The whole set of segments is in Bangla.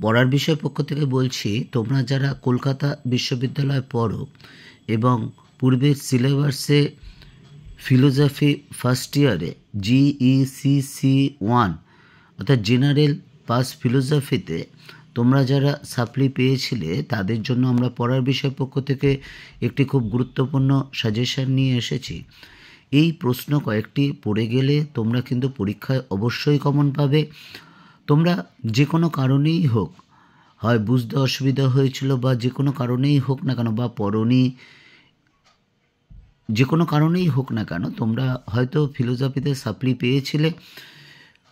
পড়ার বিষয় পক্ষ থেকে বলছি, তোমরা যারা কলকাতা বিশ্ববিদ্যালয়ে পড়ো এবং পূর্বের সিলেবাসে ফিলোজফি ফার্স্ট ইয়ারে GECC1 অর্থাৎ জেনারেল পাস ফিলোজফিতে তোমরা যারা সাপ্লি পেয়েছিলে তাদের জন্য আমরা পড়ার বিষয় পক্ষ থেকে একটি খুব গুরুত্বপূর্ণ সাজেশন নিয়ে এসেছি। এই প্রশ্ন কয়েকটি পড়ে গেলে তোমরা কিন্তু পরীক্ষায় অবশ্যই কমন পাবে। তোমরা যে কোনো কারণেই হোক, হয় বুঝতে অসুবিধা হয়েছিল বা যে কোনো কারণেই হোক না কেন, বা পড়নি, যে কোনো কারণেই হোক না কেন, তোমরা হয়তো ফিলোজফিতে সাপ্লি পেয়েছিলে,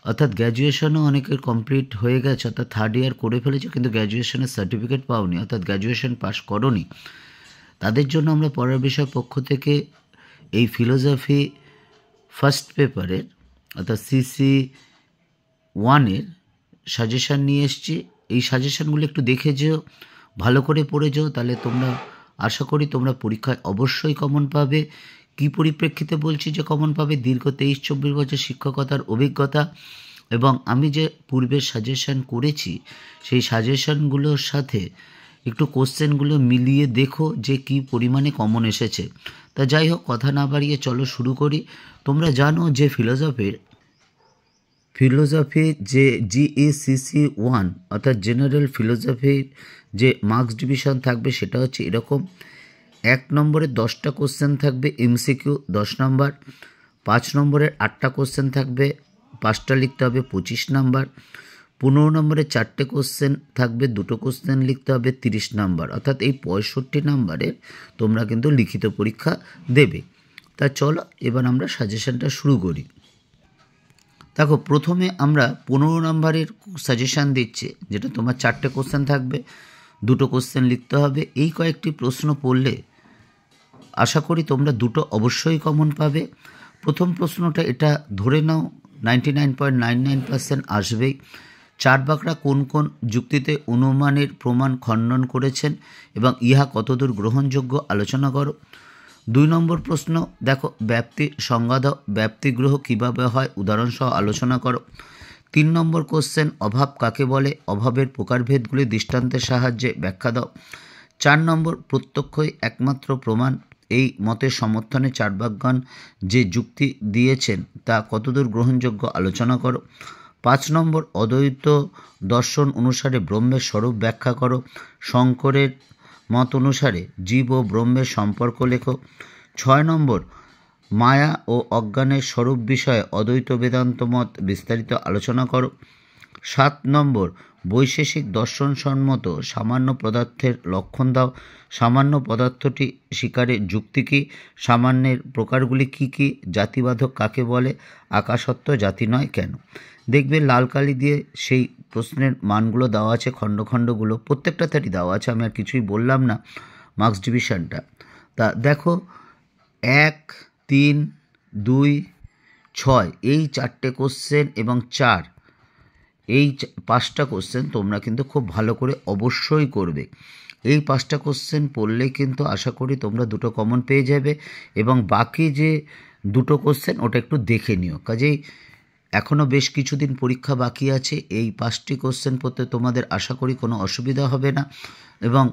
অর্থাৎ গ্র্যাজুয়েশনও অনেকের কমপ্লিট হয়ে গেছে, অর্থাৎ থার্ড ইয়ার করে ফেলেছে, কিন্তু গ্র্যাজুয়েশনের সার্টিফিকেট পাওনি, অর্থাৎ গ্র্যাজুয়েশন পাস করোনি। তাদের জন্য আমরা পড়ার বিষয় পক্ষ থেকে এই ফিলোজফি ফার্স্ট পেপারের অর্থাৎ CC1 সাজেশান নিয়ে এসেছি। এই সাজেশানগুলো একটু দেখে যেও, ভালো করে পড়ে যেও, তাহলে তোমরা আশা করি তোমরা পরীক্ষায় অবশ্যই কমন পাবে। কী পরিপ্রেক্ষিতে বলছি যে কমন পাবে? দীর্ঘ 23-24 বছর শিক্ষকতার অভিজ্ঞতা এবং আমি যে পূর্বের সাজেশান করেছি সেই সাজেশানগুলোর সাথে একটু কোশ্চেনগুলো মিলিয়ে দেখো যে কি পরিমাণে কমন এসেছে। তা যাই হোক, কথা না বাড়িয়ে চলো শুরু করি। তোমরা জানো যে ফিলোজফি যে GECC1 অর্থাৎ জেনারেল ফিলোজফির যে মার্কস ডিভিশন থাকবে সেটা হচ্ছে এরকম: 1 নম্বরে 10টা কোশ্চেন থাকবে MCQ 10 নম্বর, 5 নম্বরের 8টা কোশ্চেন থাকবে, 5টা লিখতে হবে 25 নম্বর, 15 নম্বরে 4টে কোশ্চেন থাকবে, 2টো কোশ্চেন লিখতে হবে 30 নম্বর, অর্থাৎ এই 65 নম্বরের তোমরা কিন্তু লিখিত পরীক্ষা দেবে। তা চলো এবার আমরা সাজেশনটা শুরু করি। দেখো, প্রথমে আমরা 15 নম্বরের সাজেশান দিচ্ছি, যেটা তোমার 4টে কোশ্চেন থাকবে, 2টো কোশ্চেন লিখতে হবে। এই কয়েকটি প্রশ্ন পড়লে আশা করি তোমরা 2টো অবশ্যই কমন পাবে। প্রথম প্রশ্নটা এটা ধরে নাও 99.99% আসবেই। চার্বাকরা কোন কোন যুক্তিতে অনুমানের প্রমাণ খণ্ডন করেছেন এবং ইহা কতদূর গ্রহণযোগ্য আলোচনা করো। 2 নম্বর প্রশ্ন দেখো, ব্যাপ্তি সংজ্ঞা দাও, ব্যাপ্তিগ্রহ কীভাবে হয় উদাহরণসহ আলোচনা করো। 3 নম্বর কোশ্চেন, অভাব কাকে বলে, অভাবের প্রকারভেদগুলি দৃষ্টান্তের সাহায্যে ব্যাখ্যা দাও। 4 নম্বর, প্রত্যক্ষই একমাত্র প্রমাণ, এই মতের সমর্থনে চার্বাকগণ যে যুক্তি দিয়েছেন তা কতদূর গ্রহণযোগ্য আলোচনা করো। 5 নম্বর, অদ্বৈত দর্শন অনুসারে ব্রহ্মের স্বরূপ ব্যাখ্যা করো। শঙ্করের মত অনুসারে জীব ও ব্রহ্মের সম্পর্ক লেখো। 6 নম্বর, মায়া ও অজ্ঞানের স্বরূপ বিষয়ে অদ্বৈত বেদান্ত মত বিস্তারিত আলোচনা করো। 7 নম্বর, বৈশেষিক দর্শন সম্মত সামান্য পদার্থের লক্ষণ দাও। সামান্য পদার্থটি স্বীকারের যুক্তি কী, সামান্যের প্রকারগুলি কী কী, জাতিবাধক কাকে বলে, আকাশত্ব জাতি নয় কেন। দেখবে লাল কালি দিয়ে সেই প্রশ্নের মানগুলো দেওয়া আছে, খণ্ড খণ্ডগুলো প্রত্যেকটা তারই দেওয়া আছে, আমি আর কিছুই বললাম না মার্কস ডিভিশনটা। তা দেখো, 1, 3, 2, 6 এই 4টে কোশ্চেন এবং 4 এই 5টা কোশ্চেন তোমরা কিন্তু খুব ভালো করে অবশ্যই করবে। এই 5টা কোশ্চেন পড়লেই কিন্তু আশা করি তোমরা 2টো কমন পেয়ে যাবে এবং বাকি যে 2টো কোশ্চেন ওটা একটু দেখে নিও। কাজেই এখনও বেশ কিছুদিন পরীক্ষা বাকি আছে, এই 5টি কোশ্চেন পড়তে তোমাদের আশা করি কোনো অসুবিধা হবে না এবং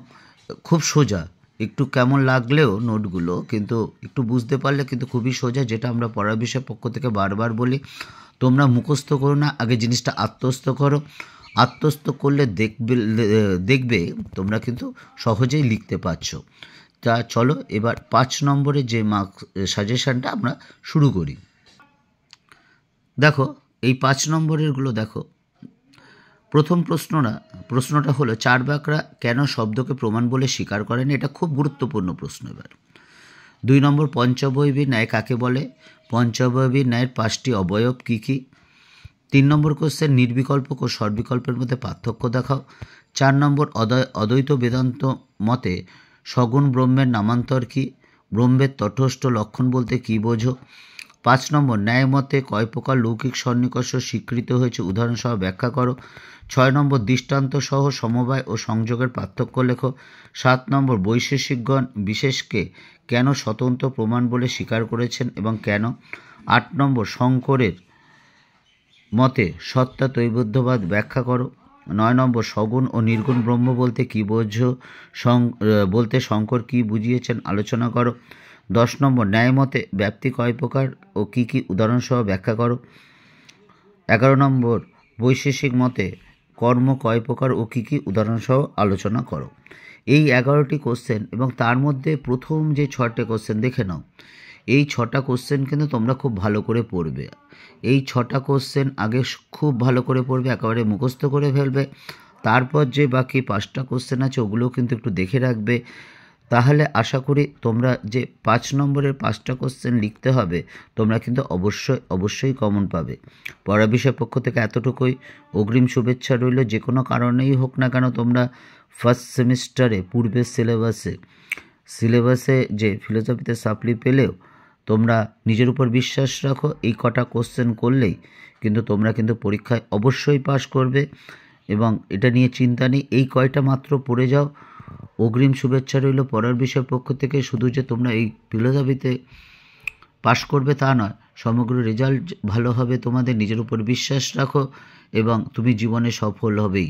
খুব সোজা, একটু কেমন লাগলেও নোটগুলো কিন্তু একটু বুঝতে পারলে কিন্তু খুবই সোজা। যেটা আমরা পড়ার বিষয় পক্ষ থেকে বারবার বলি, তোমরা মুখস্থ করো না, আগে জিনিসটা আত্মস্থ করো। আত্মস্থ করলে দেখবে তোমরা কিন্তু সহজেই লিখতে পারছো। তা চলো এবার 5 নম্বরের যে সাজেশানটা আমরা শুরু করি। দেখো, এই 5 নম্বরেরগুলো দেখো। প্রথম প্রশ্নটা হলো, চার্বাকরা কেন শব্দকে প্রমাণ বলে স্বীকার করেন? এটা খুব গুরুত্বপূর্ণ প্রশ্ন। এবার 2 নম্বর, পঞ্চবয়বী ন্যায় কাকে বলে, পঞ্চবয়বী ন্যায়ের 5টি অবয়ব কী কী। 3 নম্বর কোশ্চেন, নির্বিকল্প ও সর্বিকল্পের মধ্যে পার্থক্য দেখাও। 4 নম্বর, অদ্বৈত বেদান্ত মতে সগুণ ব্রহ্মের নামান্তর কী, ব্রহ্মের তটস্থ লক্ষণ বলতে কী বোঝো। 5 নম্বর, ন্যায় মতে কয় প্রকার লৌকিক সন্নিকর্ষ স্বীকৃত হয়েছে উদাহরণসহ ব্যাখ্যা করো। 6 নম্বর, দৃষ্টান্ত সহ সমবায় ও সংযোগের পার্থক্য লেখো। 7 নম্বর, বৈশেষিকগণ বিশেষকে কেন স্বতন্ত্র প্রমাণ বলে স্বীকার করেছেন এবং কেন। 8 নম্বর, শঙ্করের মতে সত্তা তৈবধ্যবাদ ব্যাখ্যা করো। 9 নম্বর সগুণ ও নির্গুণ ব্রহ্ম বলতে কী বোঝো, বলতে শঙ্কর কী বুঝিয়েছেন আলোচনা করো। 10 নম্বর ন্যায় মতে ব্যাপ্তি কয় প্রকার ও কী কী উদাহরণসহ ব্যাখ্যা করো। 11 নম্বর বৈশেষিক মতে কর্ম কয় প্রকার ও কী কী উদাহরণসহ আলোচনা করো। এই 11টি কোশ্চেন এবং তার মধ্যে প্রথম যে 6টে কোশ্চেন দেখে নাও। এই 6টা কোশ্চেন কিন্তু তোমরা খুব ভালো করে পড়বে। এই 6টা কোশ্চেন আগে খুব ভালো করে পড়বে, একেবারে মুখস্থ করে ফেলবে। তারপর যে বাকি 5টা কোশ্চেন আছে ওগুলোও কিন্তু একটু দেখে রাখবে। তাহলে আশা করি তোমরা যে 5 নম্বরের 5টা কোশ্চেন লিখতে হবে তোমরা কিন্তু অবশ্যই কমন পাবে। পড়া বিষয় পক্ষ থেকে এতটুকুই। অগ্রিম শুভেচ্ছা রইল। যে কোনো কারণেই হোক না কেন তোমরা ফার্স্ট সেমিস্টারে পূর্বের সিলেবাসে যে ফিলোসফিতে সাপ্লি পেলেও তোমরা নিজের উপর বিশ্বাস রাখো। এই কটা কোশ্চেন করলেই কিন্তু তোমরা কিন্তু পরীক্ষায় অবশ্যই পাশ করবে এবং এটা নিয়ে চিন্তা নেই। এই কয়টা মাত্র পড়ে যাও। অগ্রিম শুভেচ্ছা রইল পড়ার বিষয় পক্ষ থেকে। শুধু যে তোমরা এই ফিলোসফিতে পাশ করবে তা নয়, সমগ্র রেজাল্ট ভালো হবে তোমাদের। নিজের উপর বিশ্বাস রাখো এবং তুমি জীবনে সফল হবেই।